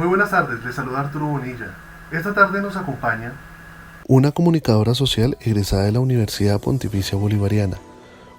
Muy buenas tardes, les saluda Arturo Bonilla. Esta tarde nos acompaña una comunicadora social egresada de la Universidad Pontificia Bolivariana.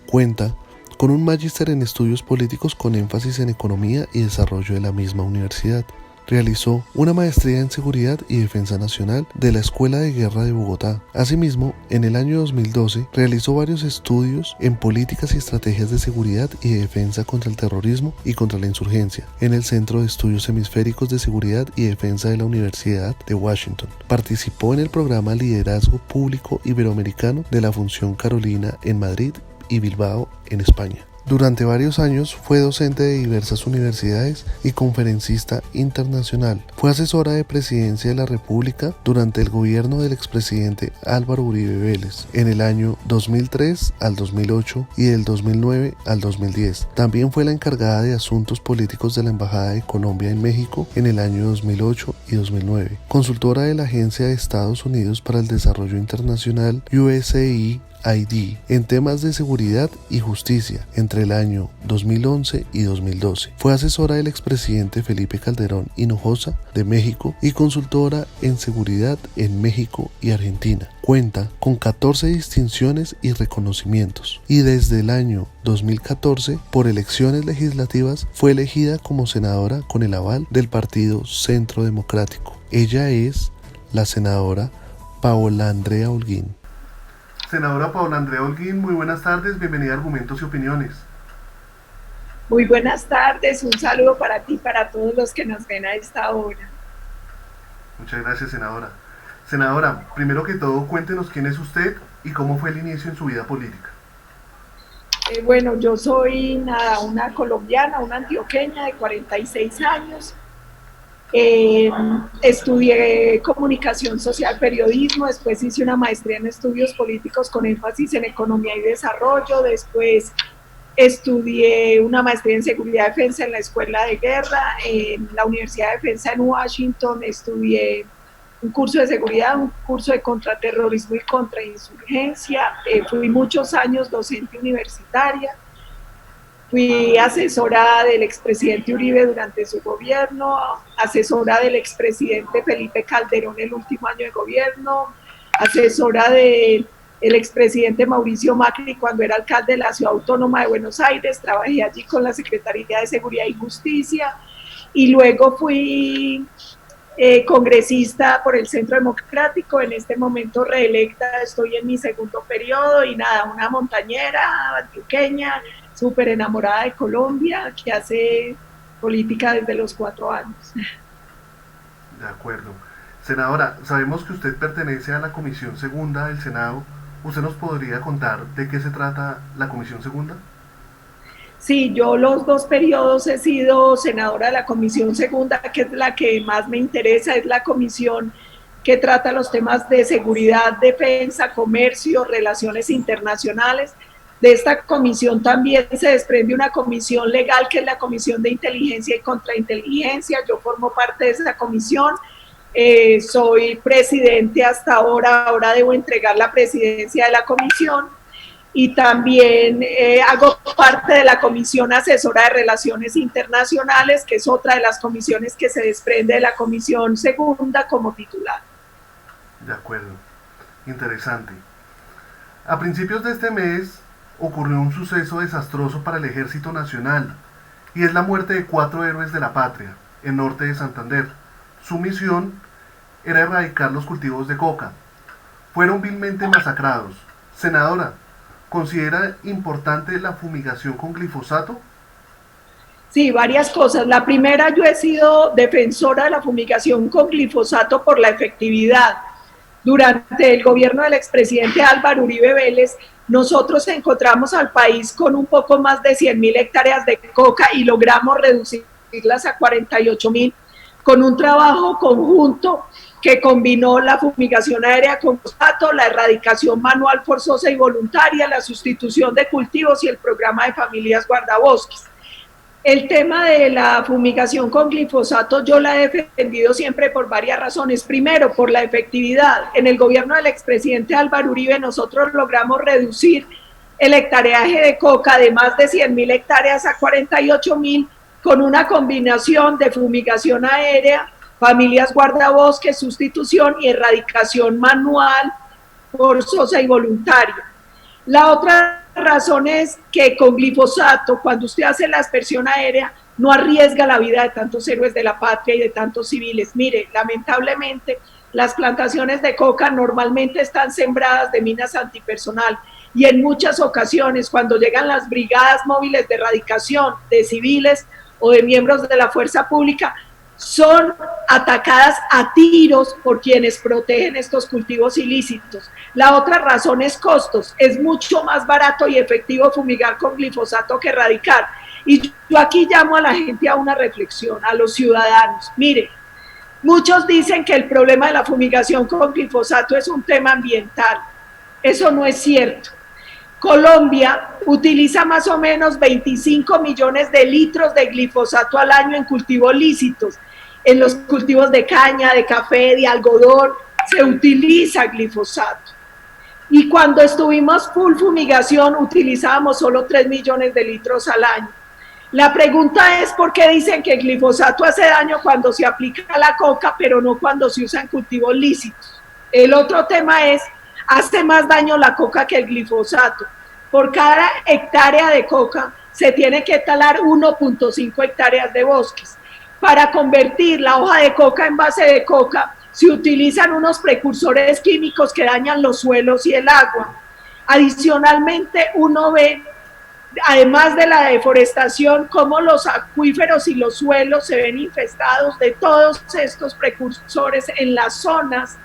Cuenta con un magíster en estudios políticos con énfasis en economía y desarrollo de la misma universidad. Realizó una maestría en Seguridad y Defensa Nacional de la Escuela de Guerra de Bogotá. Asimismo, en el año 2012 realizó varios estudios en políticas y estrategias de seguridad y defensa contra el terrorismo y contra la insurgencia en el Centro de Estudios Hemisféricos de Seguridad y Defensa de la Universidad de Washington. Participó en el programa Liderazgo Público Iberoamericano de la Fundación Carolina en Madrid y Bilbao, en España. Durante varios años fue docente de diversas universidades y conferencista internacional. Fue asesora de Presidencia de la República durante el gobierno del expresidente Álvaro Uribe Vélez en el año 2003 al 2008 y del 2009 al 2010. También fue la encargada de Asuntos Políticos de la Embajada de Colombia en México en el año 2008 y 2009. Consultora de la Agencia de Estados Unidos para el Desarrollo Internacional USAID en temas de seguridad y justicia entre el año 2011 y 2012. Fue asesora del expresidente Felipe Calderón Hinojosa de México y consultora en seguridad en México y Argentina. Cuenta con 14 distinciones y reconocimientos y desde el año 2014 por elecciones legislativas fue elegida como senadora con el aval del Partido Centro Democrático. Ella es la senadora Paola Andrea Holguín. Senadora Paola Andrea Holguín, muy buenas tardes, bienvenida a Argumentos y Opiniones. Muy buenas tardes, un saludo para ti y para todos los que nos ven a esta hora. Muchas gracias, senadora. Senadora, primero que todo, cuéntenos quién es usted y cómo fue el inicio en su vida política. Bueno, yo soy una colombiana, una antioqueña de 46 años. Estudié comunicación social, periodismo, después hice una maestría en estudios políticos con énfasis en economía y desarrollo, después estudié una maestría en seguridad y defensa en la Escuela de Guerra, en la Universidad de Defensa en Washington, estudié un curso de seguridad, un curso de contraterrorismo y contrainsurgencia, fui muchos años docente universitaria. Fui asesora del expresidente Uribe durante su gobierno, asesora del expresidente Felipe Calderón el último año de gobierno, asesora del expresidente Mauricio Macri cuando era alcalde de la Ciudad Autónoma de Buenos Aires, trabajé allí con la Secretaría de Seguridad y Justicia y luego fui congresista por el Centro Democrático, en este momento reelecta, estoy en mi segundo periodo y nada, una montañera antioqueña, súper enamorada de Colombia, que hace política desde los 4 años. De acuerdo. Senadora, sabemos que usted pertenece a la Comisión Segunda del Senado. ¿Usted nos podría contar de qué se trata la Comisión Segunda? Sí, yo los 2 periodos he sido senadora de la Comisión Segunda, que es la que más me interesa, es la comisión que trata los temas de seguridad, defensa, comercio, relaciones internacionales. De esta comisión también se desprende una comisión legal que es la Comisión de Inteligencia y Contrainteligencia. Yo formo parte de esa comisión, soy presidente hasta ahora debo entregar la presidencia de la comisión y también hago parte de la Comisión Asesora de Relaciones Internacionales, que es otra de las comisiones que se desprende de la Comisión Segunda como titular. De acuerdo, interesante. A principios de este mes ocurrió un suceso desastroso para el Ejército Nacional y es la muerte de 4 héroes de la patria en norte de Santander. Su misión era erradicar los cultivos de coca. Fueron vilmente masacrados. Senadora, ¿considera importante la fumigación con glifosato? Sí, varias cosas. La primera, yo he sido defensora de la fumigación con glifosato por la efectividad. Durante el gobierno del expresidente Álvaro Uribe Vélez, nosotros encontramos al país con un poco más de 100.000 hectáreas de coca y logramos reducirlas a 48.000 con un trabajo conjunto que combinó la fumigación aérea con glifosato, la erradicación manual forzosa y voluntaria, la sustitución de cultivos y el programa de familias guardabosques. El tema de la fumigación con glifosato yo la he defendido siempre por varias razones. Primero, por la efectividad. En el gobierno del expresidente Álvaro Uribe nosotros logramos reducir el hectareaje de coca de más de 100.000 hectáreas a 48.000 con una combinación de fumigación aérea familias guardabosques, sustitución y erradicación manual, forzosa y voluntaria. La otra razón es que con glifosato, cuando usted hace la aspersión aérea, no arriesga la vida de tantos héroes de la patria y de tantos civiles. Mire, lamentablemente, las plantaciones de coca normalmente están sembradas de minas antipersonal y en muchas ocasiones, cuando llegan las brigadas móviles de erradicación de civiles o de miembros de la fuerza pública, son atacadas a tiros por quienes protegen estos cultivos ilícitos. La otra razón es costos. Es mucho más barato y efectivo fumigar con glifosato que erradicar. Y yo aquí llamo a la gente a una reflexión, a los ciudadanos. Mire, muchos dicen que el problema de la fumigación con glifosato es un tema ambiental. Eso no es cierto. Colombia utiliza más o menos 25 millones de litros de glifosato al año en cultivos lícitos. En los cultivos de caña, de café, de algodón, se utiliza glifosato. Y cuando estuvimos full fumigación, utilizábamos solo 3 millones de litros al año. La pregunta es por qué dicen que el glifosato hace daño cuando se aplica a la coca, pero no cuando se usa en cultivos lícitos. El otro tema es, hace más daño la coca que el glifosato. Por cada hectárea de coca se tiene que talar 1.5 hectáreas de bosques. Para convertir la hoja de coca en base de coca, se utilizan unos precursores químicos que dañan los suelos y el agua. Adicionalmente, uno ve, además de la deforestación, cómo los acuíferos y los suelos se ven infestados de todos estos precursores en las zonas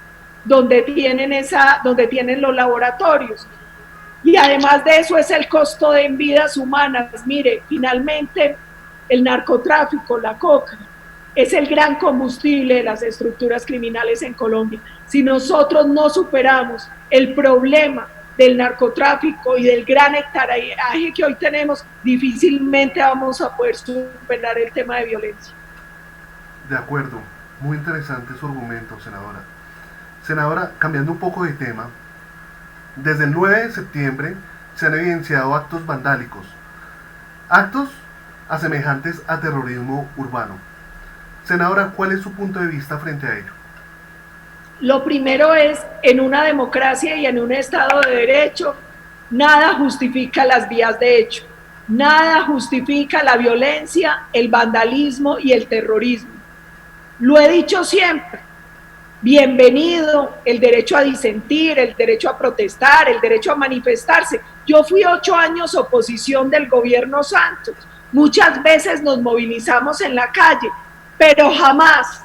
donde tienen los laboratorios. Y además de eso es el costo en vidas humanas. Mire, finalmente el narcotráfico, la coca, es el gran combustible de las estructuras criminales en Colombia. Si nosotros no superamos el problema del narcotráfico y del gran hectaraje que hoy tenemos, difícilmente vamos a poder superar el tema de violencia. De acuerdo, muy interesante su argumento, senadora. Senadora, cambiando un poco de tema, desde el 9 de septiembre se han evidenciado actos vandálicos, actos asemejantes a terrorismo urbano. Senadora, ¿cuál es su punto de vista frente a ello? Lo primero es, en una democracia y en un Estado de Derecho, nada justifica las vías de hecho, nada justifica la violencia, el vandalismo y el terrorismo. Lo he dicho siempre, bienvenido el derecho a disentir, el derecho a protestar, el derecho a manifestarse. Yo fui 8 años oposición del gobierno Santos, muchas veces nos movilizamos en la calle, pero jamás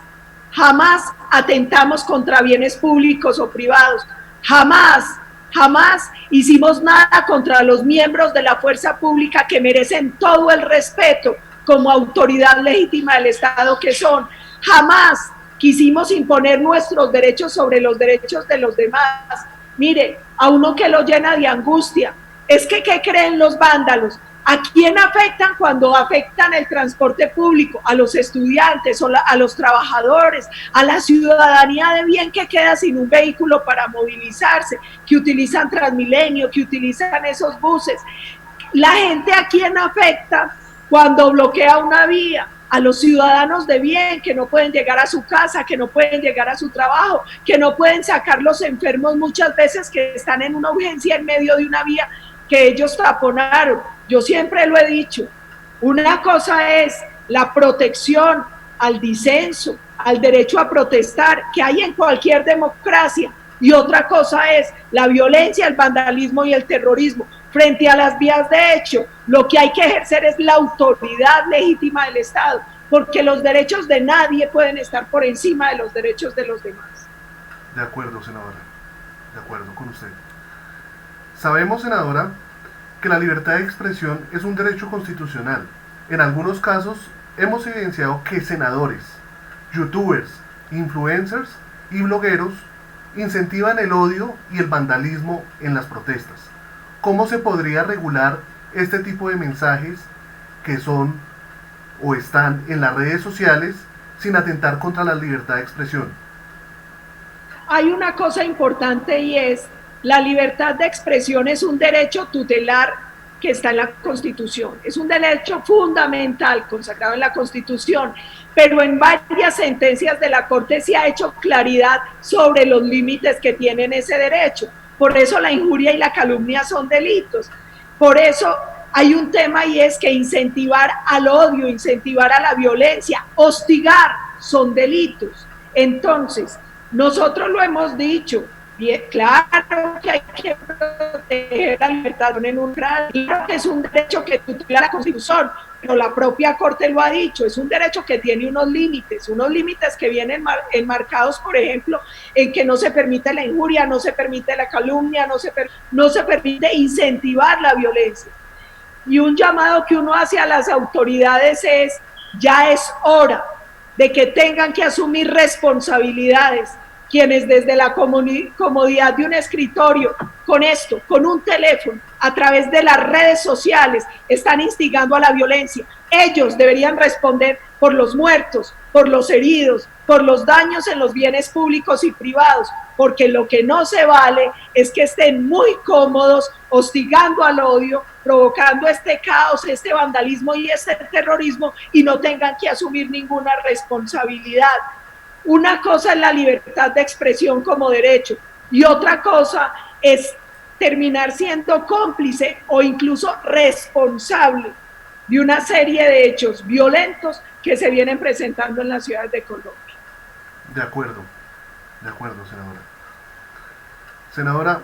atentamos contra bienes públicos o privados, jamás hicimos nada contra los miembros de la fuerza pública que merecen todo el respeto como autoridad legítima del Estado que son, jamás quisimos imponer nuestros derechos sobre los derechos de los demás. Mire, a uno que lo llena de angustia, es que ¿qué creen los vándalos? ¿A quién afectan cuando afectan el transporte público? A los estudiantes, a los trabajadores, a la ciudadanía de bien que queda sin un vehículo para movilizarse, que utilizan Transmilenio, que utilizan esos buses. La gente a quién afecta cuando bloquea una vía, a los ciudadanos de bien que no pueden llegar a su casa, que no pueden llegar a su trabajo, que no pueden sacar los enfermos muchas veces que están en una urgencia en medio de una vía que ellos taponaron. Yo siempre lo he dicho, una cosa es la protección al disenso, al derecho a protestar que hay en cualquier democracia, y otra cosa es la violencia, el vandalismo y el terrorismo. Frente a las vías de hecho, lo que hay que ejercer es la autoridad legítima del Estado, porque los derechos de nadie pueden estar por encima de los derechos de los demás. De acuerdo, senadora, de acuerdo con usted. Sabemos, senadora, que la libertad de expresión es un derecho constitucional. En algunos casos hemos evidenciado que senadores, youtubers, influencers y blogueros incentivan el odio y el vandalismo en las protestas. ¿Cómo se podría regular este tipo de mensajes que son o están en las redes sociales sin atentar contra la libertad de expresión? Hay una cosa importante y es, la libertad de expresión es un derecho tutelar que está en la Constitución. Es un derecho fundamental consagrado en la Constitución, pero en varias sentencias de la Corte se ha hecho claridad sobre los límites que tienen ese derecho. Por eso la injuria y la calumnia son delitos. Por eso hay un tema y es que incentivar al odio, incentivar a la violencia, hostigar son delitos. Entonces, nosotros lo hemos dicho, bien, claro que hay que proteger la libertad en un grado, claro que es un derecho que tutela la Constitución, pero la propia Corte lo ha dicho, es un derecho que tiene unos límites que vienen enmarcados, por ejemplo, en que no se permite la injuria, no se permite la calumnia, no se permite incentivar la violencia. Y un llamado que uno hace a las autoridades es, ya es hora de que tengan que asumir responsabilidades, quienes desde la comodidad de un escritorio, con esto, con un teléfono, a través de las redes sociales, están instigando a la violencia. Ellos deberían responder por los muertos, por los heridos, por los daños en los bienes públicos y privados, porque lo que no se vale es que estén muy cómodos hostigando al odio, provocando este caos, este vandalismo y este terrorismo y no tengan que asumir ninguna responsabilidad. Una cosa es la libertad de expresión como derecho y otra cosa es terminar siendo cómplice o incluso responsable de una serie de hechos violentos que se vienen presentando en las ciudades de Colombia. De acuerdo, senadora. Senadora,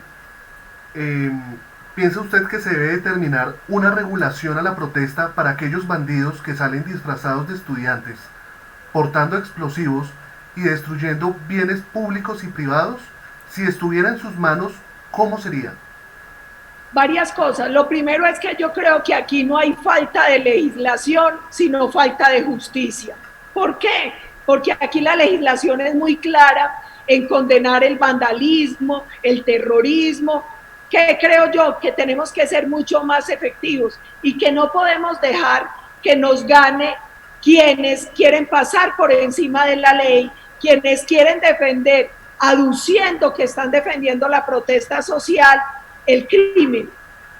¿piensa usted que se debe determinar una regulación a la protesta para aquellos bandidos que salen disfrazados de estudiantes, portando explosivos y destruyendo bienes públicos y privados? Si estuviera en sus manos, ¿cómo sería? Varias cosas. Lo primero es que yo creo que aquí no hay falta de legislación, sino falta de justicia. ¿Por qué? Porque aquí la legislación es muy clara en condenar el vandalismo, el terrorismo, que creo yo que tenemos que ser mucho más efectivos y que no podemos dejar que nos gane quienes quieren pasar por encima de la ley, quienes quieren defender, aduciendo que están defendiendo la protesta social, el crimen.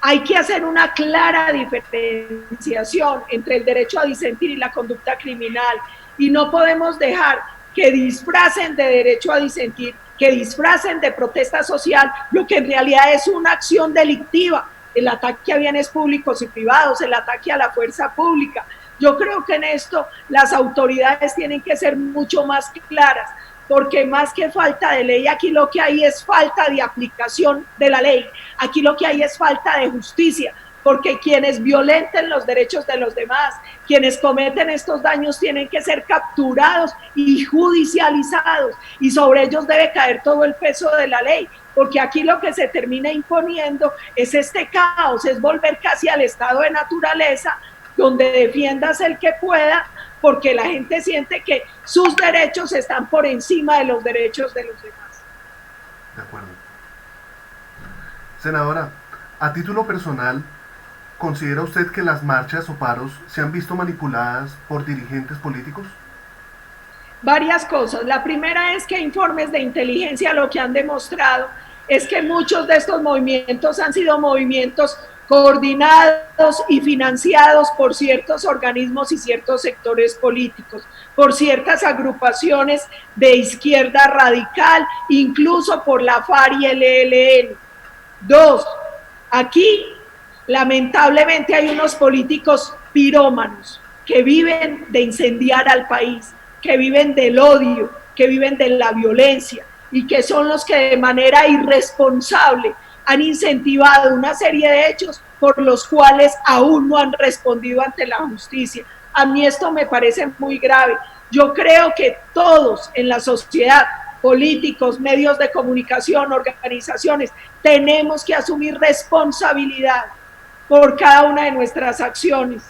Hay que hacer una clara diferenciación entre el derecho a disentir y la conducta criminal y no podemos dejar que disfracen de derecho a disentir, que disfracen de protesta social lo que en realidad es una acción delictiva, el ataque a bienes públicos y privados, el ataque a la fuerza pública. Yo creo que en esto las autoridades tienen que ser mucho más claras, porque más que falta de ley, aquí lo que hay es falta de aplicación de la ley, aquí lo que hay es falta de justicia, porque quienes violenten los derechos de los demás, quienes cometen estos daños tienen que ser capturados y judicializados, y sobre ellos debe caer todo el peso de la ley, porque aquí lo que se termina imponiendo es este caos, es volver casi al estado de naturaleza, donde defiendas el que pueda, porque la gente siente que sus derechos están por encima de los derechos de los demás. De acuerdo. Senadora, a título personal, ¿considera usted que las marchas o paros se han visto manipuladas por dirigentes políticos? Varias cosas. La primera es que informes de inteligencia lo que han demostrado es que muchos de estos movimientos han sido movimientos coordinados y financiados por ciertos organismos y ciertos sectores políticos, por ciertas agrupaciones de izquierda radical, incluso por la FARC y el ELN. Dos, aquí lamentablemente hay unos políticos pirómanos que viven de incendiar al país, que viven del odio, que viven de la violencia y que son los que de manera irresponsable han incentivado una serie de hechos por los cuales aún no han respondido ante la justicia. A mí esto me parece muy grave. Yo creo que todos en la sociedad, políticos, medios de comunicación, organizaciones, tenemos que asumir responsabilidad por cada una de nuestras acciones.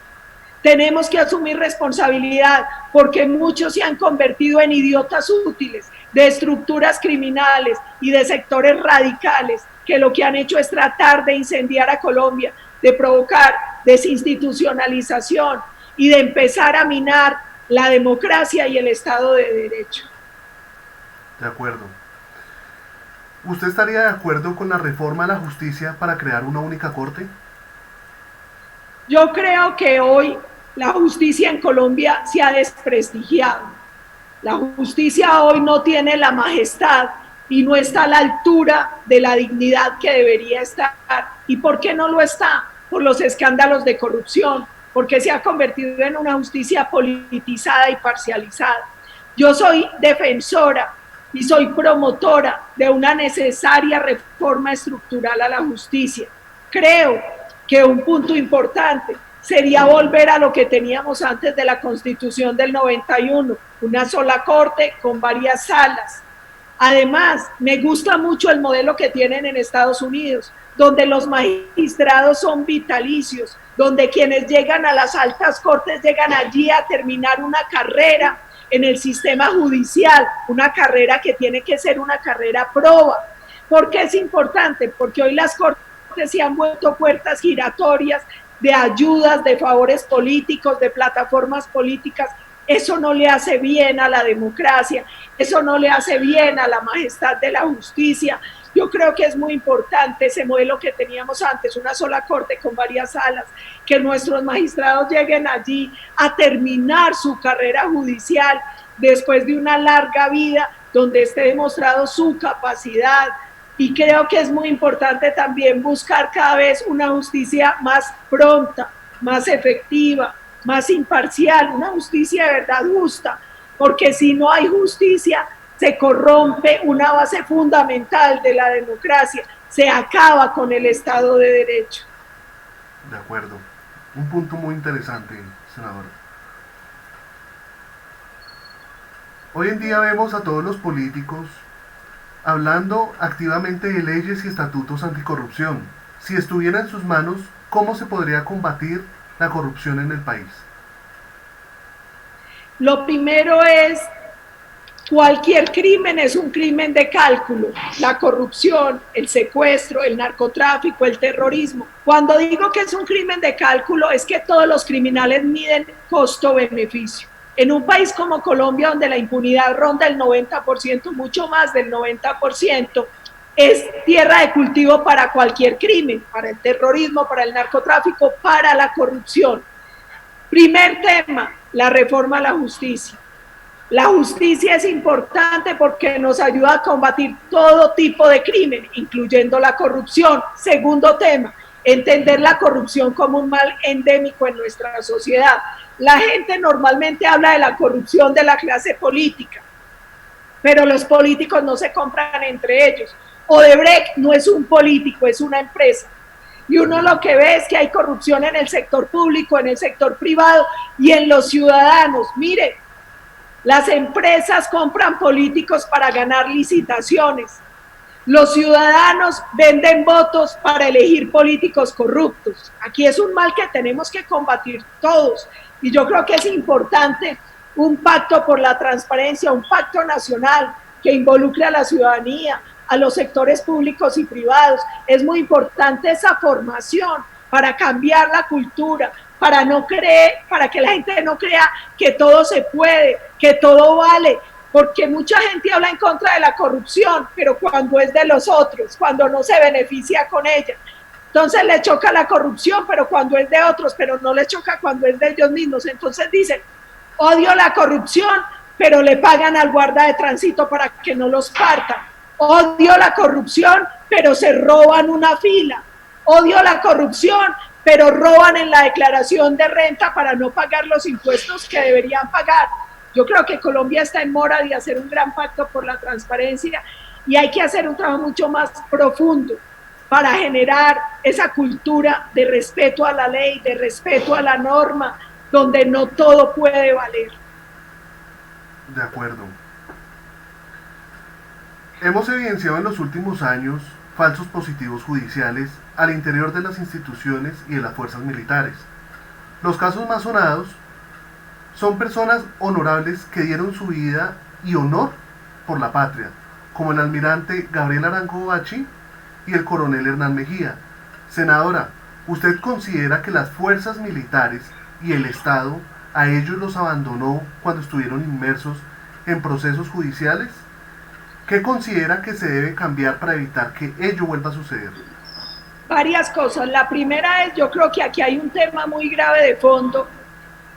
Tenemos que asumir responsabilidad porque muchos se han convertido en idiotas útiles de estructuras criminales y de sectores radicales que lo que han hecho es tratar de incendiar a Colombia, de provocar desinstitucionalización y de empezar a minar la democracia y el Estado de Derecho. De acuerdo. ¿Usted estaría de acuerdo con la reforma a la justicia para crear una única corte? Yo creo que hoy la justicia en Colombia se ha desprestigiado. La justicia hoy no tiene la majestad y no está a la altura de la dignidad que debería estar. ¿Y por qué no lo está? Por los escándalos de corrupción, porque se ha convertido en una justicia politizada y parcializada. Yo soy defensora y soy promotora de una necesaria reforma estructural a la justicia. Creo que un punto importante sería volver a lo que teníamos antes de la Constitución del 91, una sola corte con varias salas. Además, me gusta mucho el modelo que tienen en Estados Unidos, donde los magistrados son vitalicios, donde quienes llegan a las altas cortes llegan allí a terminar una carrera en el sistema judicial, una carrera que tiene que ser una carrera proba. ¿Por qué es importante? Porque hoy las cortes se han vuelto puertas giratorias de ayudas, de favores políticos, de plataformas políticas. Eso no le hace bien a la democracia, eso no le hace bien a la majestad de la justicia. Yo creo que es muy importante ese modelo que teníamos antes, una sola corte con varias salas, que nuestros magistrados lleguen allí a terminar su carrera judicial después de una larga vida donde esté demostrado su capacidad. Y creo que es muy importante también buscar cada vez una justicia más pronta, más efectiva, más imparcial, una justicia de verdad justa, porque si no hay justicia, se corrompe una base fundamental de la democracia, se acaba con el Estado de Derecho. De acuerdo. Un punto muy interesante, senadora. Hoy en día vemos a todos los políticos hablando activamente de leyes y estatutos anticorrupción. Si estuviera en sus manos, ¿cómo se podría combatir la corrupción en el país? Lo primero es, cualquier crimen es un crimen de cálculo. La corrupción, el secuestro, el narcotráfico, el terrorismo. Cuando digo que es un crimen de cálculo, es que todos los criminales miden costo-beneficio. En un país como Colombia, donde la impunidad ronda el 90%, mucho más del 90%, es tierra de cultivo para cualquier crimen, para el terrorismo, para el narcotráfico, para la corrupción. Primer tema, la reforma a la justicia. La justicia es importante porque nos ayuda a combatir todo tipo de crimen, incluyendo la corrupción. Segundo tema, entender la corrupción como un mal endémico en nuestra sociedad. La gente normalmente habla de la corrupción de la clase política, pero los políticos no se compran entre ellos. Odebrecht no es un político, es una empresa. Y uno lo que ve es que hay corrupción en el sector público, en el sector privado y en los ciudadanos. Mire, las empresas compran políticos para ganar licitaciones. Los ciudadanos venden votos para elegir políticos corruptos. Aquí es un mal que tenemos que combatir todos. Y yo creo que es importante un pacto por la transparencia, un pacto nacional que involucre a la ciudadanía, a los sectores públicos y privados. Es muy importante esa formación para cambiar la cultura, para que la gente no crea que todo se puede, que todo vale, porque mucha gente habla en contra de la corrupción, pero cuando es de los otros, cuando no se beneficia con ella. Entonces le choca la corrupción, pero cuando es de otros, pero no le choca cuando es de ellos mismos. Entonces dicen, odio la corrupción, pero le pagan al guarda de tránsito para que no los parta. Odio la corrupción, pero se roban una fila. Odio la corrupción, pero roban en la declaración de renta para no pagar los impuestos que deberían pagar. Yo creo que Colombia está en mora de hacer un gran pacto por la transparencia y hay que hacer un trabajo mucho más profundo para generar esa cultura de respeto a la ley, de respeto a la norma, donde no todo puede valer. De acuerdo. Hemos evidenciado en los últimos años falsos positivos judiciales al interior de las instituciones y de las fuerzas militares. Los casos más sonados son personas honorables que dieron su vida y honor por la patria, como el almirante Gabriel Arango Bachi y el coronel Hernán Mejía. Senadora, ¿usted considera que las fuerzas militares y el Estado a ellos los abandonó cuando estuvieron inmersos en procesos judiciales? ¿Qué considera que se debe cambiar para evitar que ello vuelva a suceder? Varias cosas. La primera es, yo creo que aquí hay un tema muy grave de fondo,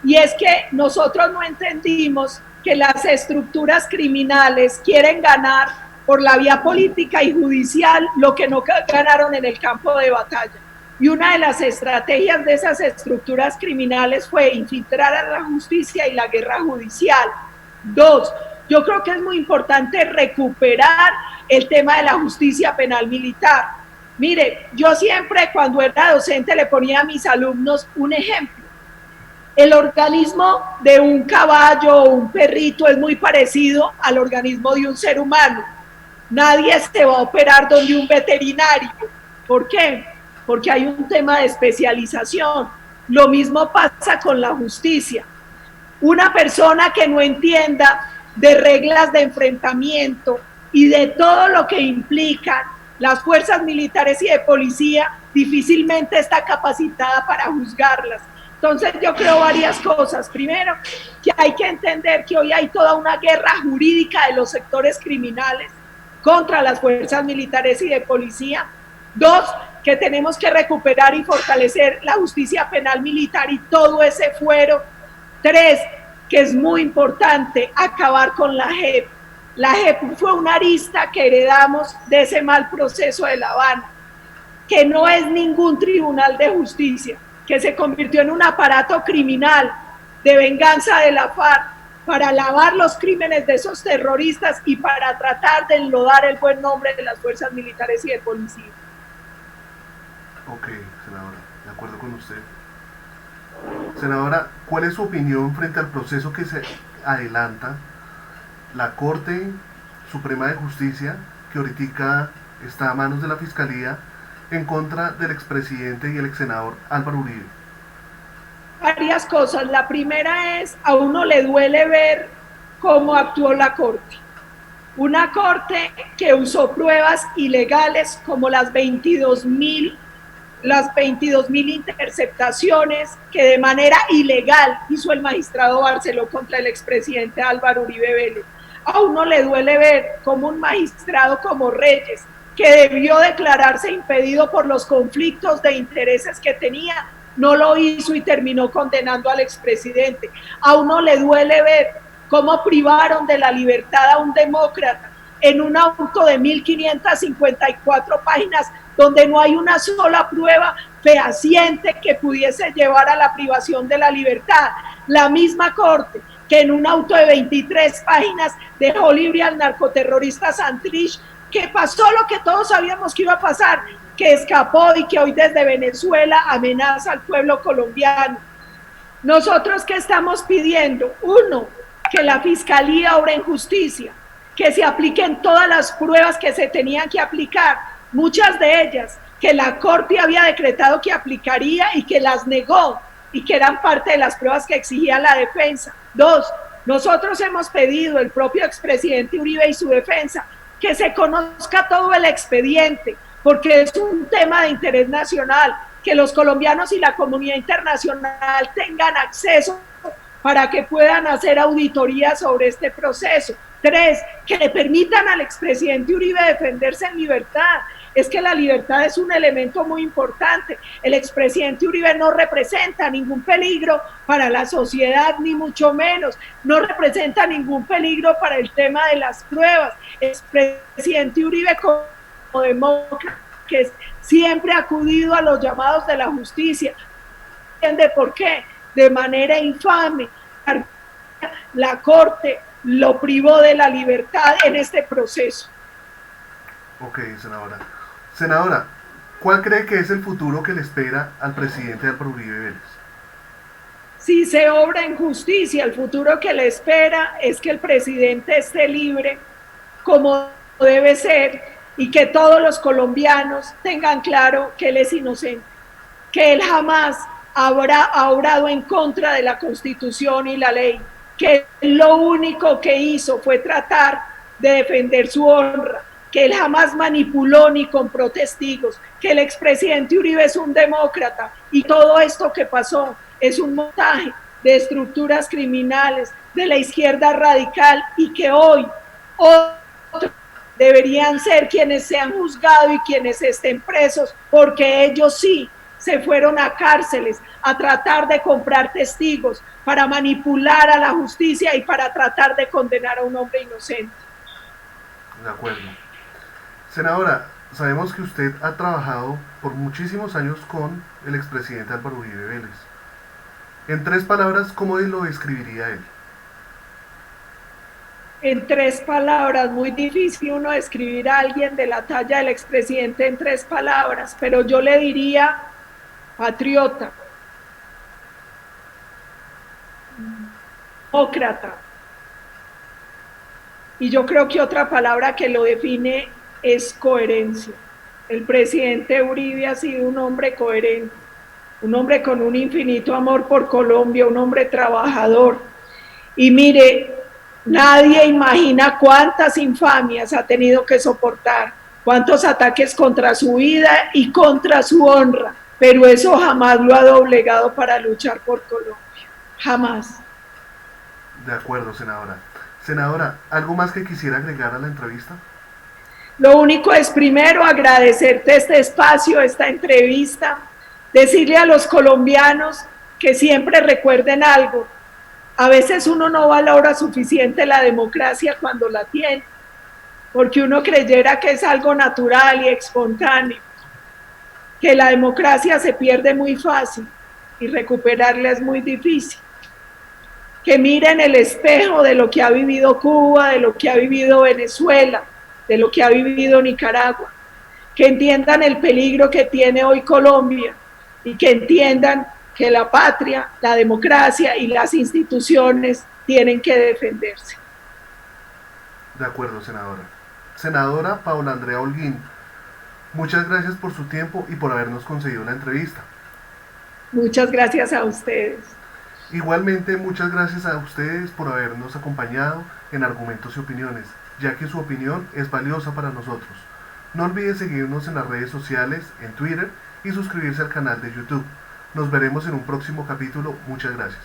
y es que nosotros no entendimos que las estructuras criminales quieren ganar por la vía política y judicial lo que no ganaron en el campo de batalla. Y una de las estrategias de esas estructuras criminales fue infiltrar a la justicia y la guerra judicial. Dos, yo creo que es muy importante recuperar el tema de la justicia penal militar. Mire, yo siempre cuando era docente le ponía a mis alumnos un ejemplo. El organismo de un caballo o un perrito es muy parecido al organismo de un ser humano. Nadie se va a operar donde un veterinario. ¿Por qué? Porque hay un tema de especialización. Lo mismo pasa con la justicia. Una persona que no entienda de reglas de enfrentamiento y de todo lo que implican las fuerzas militares y de policía, difícilmente está capacitada para juzgarlas. Entonces yo creo varias cosas. Primero, que hay que entender que hoy hay toda una guerra jurídica de los sectores criminales contra las fuerzas militares y de policía. Dos, que tenemos que recuperar y fortalecer la justicia penal militar y todo ese fuero. Tres, que es muy importante acabar con la JEP. La JEP fue una arista que heredamos de ese mal proceso de La Habana, que no es ningún tribunal de justicia, que se convirtió en un aparato criminal de venganza de la FARC para lavar los crímenes de esos terroristas y para tratar de enlodar el buen nombre de las fuerzas militares y de policía. Ok, senadora, de acuerdo con usted. Senadora, ¿cuál es su opinión frente al proceso que se adelanta la Corte Suprema de Justicia, que ahorita está a manos de la Fiscalía, en contra del expresidente y el exsenador Álvaro Uribe? Varias cosas. La primera es, a uno le duele ver cómo actuó la Corte. Una Corte que usó pruebas ilegales como las 22.000 interceptaciones que de manera ilegal hizo el magistrado Barceló contra el expresidente Álvaro Uribe Vélez. A uno le duele ver cómo un magistrado como Reyes, que debió declararse impedido por los conflictos de intereses que tenía, no lo hizo y terminó condenando al expresidente. A uno le duele ver cómo privaron de la libertad a un demócrata en un auto de 1.554 páginas donde no hay una sola prueba fehaciente que pudiese llevar a la privación de la libertad. La misma Corte que en un auto de 23 páginas dejó libre al narcoterrorista Santrich, que pasó lo que todos sabíamos que iba a pasar, que escapó y que hoy desde Venezuela amenaza al pueblo colombiano. Nosotros, ¿qué estamos pidiendo? Uno, que la Fiscalía obre en justicia, que se apliquen todas las pruebas que se tenían que aplicar, muchas de ellas que la Corte había decretado que aplicaría y que las negó y que eran parte de las pruebas que exigía la defensa. Dos, nosotros hemos pedido, el propio expresidente Uribe y su defensa, que se conozca todo el expediente, porque es un tema de interés nacional, que los colombianos y la comunidad internacional tengan acceso para que puedan hacer auditoría sobre este proceso. Tres, que le permitan al expresidente Uribe defenderse en libertad. Es que la libertad es un elemento muy importante. El expresidente Uribe no representa ningún peligro para la sociedad, ni mucho menos. No representa ningún peligro para el tema de las pruebas. El expresidente Uribe, como demócrata, que siempre ha acudido a los llamados de la justicia. ¿Entiende por qué? De manera infame, la Corte lo privó de la libertad en este proceso. Ok, senadora. Senadora, ¿cuál cree que es el futuro que le espera al presidente Álvaro Uribe Vélez? Si se obra en justicia, el futuro que le espera es que el presidente esté libre como debe ser y que todos los colombianos tengan claro que él es inocente, que él jamás ha obrado en contra de la Constitución y la ley, que lo único que hizo fue tratar de defender su honra, que él jamás manipuló ni compró testigos, que el expresidente Uribe es un demócrata y todo esto que pasó es un montaje de estructuras criminales de la izquierda radical y que hoy otros deberían ser quienes sean juzgados y quienes estén presos, porque ellos sí se fueron a cárceles a tratar de comprar testigos para manipular a la justicia y para tratar de condenar a un hombre inocente. De acuerdo. Senadora, sabemos que usted ha trabajado por muchísimos años con el expresidente Álvaro Uribe Vélez. En 3 palabras, ¿cómo lo describiría él? En 3 palabras, muy difícil uno describir a alguien de la talla del expresidente en 3 palabras, pero yo le diría patriota, demócrata, y yo creo que otra palabra que lo define es coherencia. El presidente Uribe ha sido un hombre coherente, un hombre con un infinito amor por Colombia, un hombre trabajador. Y mire, nadie imagina cuántas infamias ha tenido que soportar, cuántos ataques contra su vida y contra su honra, pero eso jamás lo ha doblegado para luchar por Colombia, jamás. De acuerdo, senadora. Senadora, ¿algo más que quisiera agregar a la entrevista? Lo único es primero agradecerte este espacio, esta entrevista, decirle a los colombianos que siempre recuerden algo. A veces uno no valora suficiente la democracia cuando la tiene, porque uno creyera que es algo natural y espontáneo, que la democracia se pierde muy fácil y recuperarla es muy difícil. Que miren el espejo de lo que ha vivido Cuba, de lo que ha vivido Venezuela, de lo que ha vivido Nicaragua, que entiendan el peligro que tiene hoy Colombia y que entiendan que la patria, la democracia y las instituciones tienen que defenderse. De acuerdo, senadora. Senadora Paula Andrea Holguín, muchas gracias por su tiempo y por habernos concedido la entrevista. Muchas gracias a ustedes. Igualmente, muchas gracias a ustedes por habernos acompañado en Argumentos y Opiniones, ya que su opinión es valiosa para nosotros. No olviden seguirnos en las redes sociales, en Twitter y suscribirse al canal de YouTube. Nos veremos en un próximo capítulo. Muchas gracias.